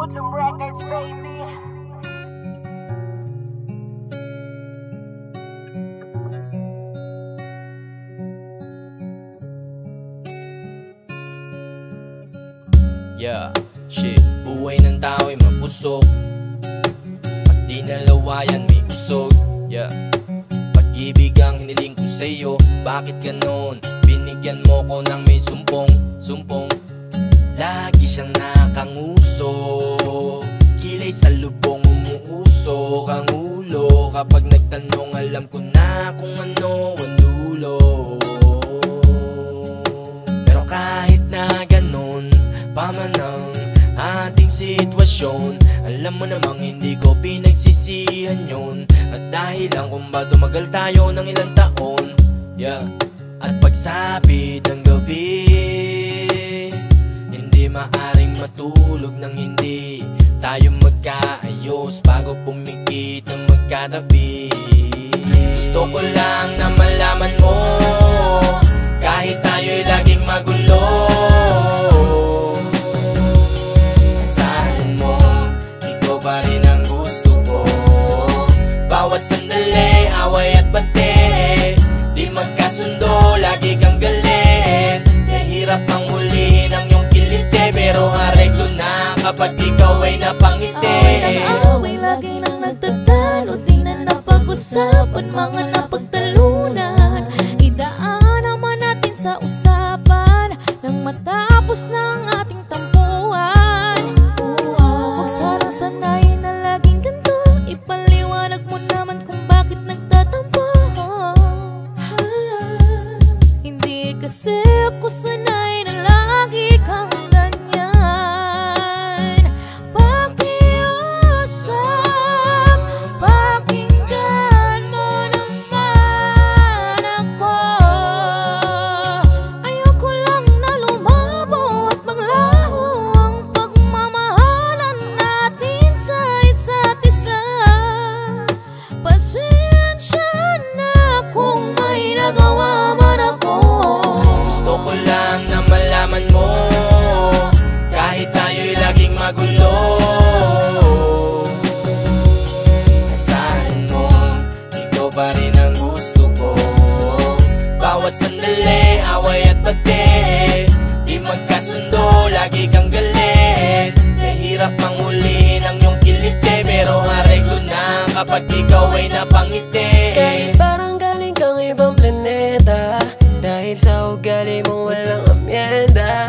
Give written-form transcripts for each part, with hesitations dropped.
Woodland Records, baby. Yeah, shit, buhay ng tao'y mapusok. Pag di nalawayan may usog. Yeah, pag-ibig ang hiniling ko sa'yo. Bakit ganon? Binigyan mo ko ng may sumpong. Lagi siyang nakanguso. Kilay sa lubong umuusok ang ulo. Kapag nagtanong alam ko na kung ano ang dulo. Pero kahit na ganon paman ang ating sitwasyon, alam mo namang hindi ko pinagsisihan yun. At dahil lang kung ba tumagal tayo ng ilang taon. Yeah. At pagsapit ng gabi, hindi maaring matulog nang hindi tayo magkaayos bago pumikit ng magkatabi. Gusto ko lang na malaman mo, kahit tayo'y laging magulo, asahan mo, ikaw pa rin ang gusto ko. Bawat sandali, away at bate, di magkasundo, lagi kang galit. Nahirap ang hulihin ang iyong kilite, pero areglo na kapag ikaw ay napangiti. Away ng away, lagi nang nagtatalo, di na napag-usapan, mga napagtalunan. Idaan naman natin sa usapan nang matapos ng ating tampuhan. Huwag sanang sanayin na laging ganito, ipaliwanag mo naman kung bakit nagtatampo. Hindi kasi ako sanay na lagi kang ganyan. Pakiusap, pakinggan mo naman ako. Ayoko lang na lumabo at maglaho ang pagmamahalan natin sa isa't isa. Pasensya na kung may nagawa man ako. Gusto ko lang na malaman mo, kahit tayo'y laging magulo, asahan mo, ikaw pa rin ang gusto ko. Bawat sandali, away at bate, di magkasundo, lagi kang galit. Nahirap ang hulihin ang iyong kilite, pero areglo na kapag ikaw ay napangiti. Kahit parang galing kang ibang planeta, dahil sa ugali mong walang amyenda,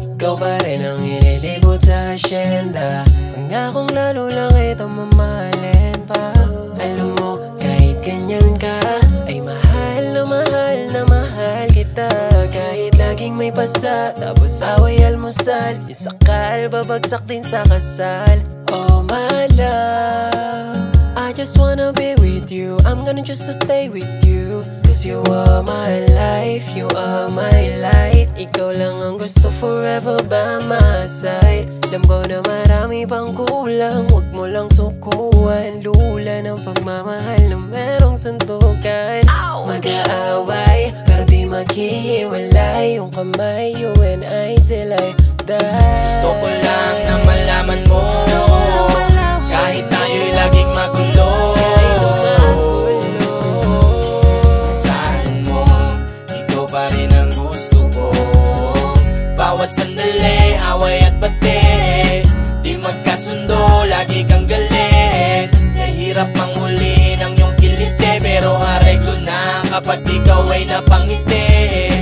ikaw pa rin ang inilibot sa asyenda. Pangakong lalo lang ito mamahalin pa. Alam mo, kahit ganyan ka, ay mahal na mahal na mahal kita. Kahit laging may pasa, tapos away almusal, yung sakal, babagsak din sa kasal. Oh my love, I just wanna be with you, I'm gonna choose to stay with you. Cause you are my life, you are my light. Ikaw lang ang gusto forever by my side. Alam ko na marami pang kulang, wag mo lang sukuan. Lula ng pagmamahal na merong suntukan. Mag-aaway, pero di maghihiwalay. Yung kamay, you and I till I die. Gusto ko lang na malaman mo, kahit tayo'y laging magulo, asahan mo, ikaw pa rin ang gusto ko. Bawat sandali, away at bate, di magkasundo, lagi kang galit. Nahirap ang hulihin ang iyong kilite, pero areglo na kapag ikaw ay napangiti.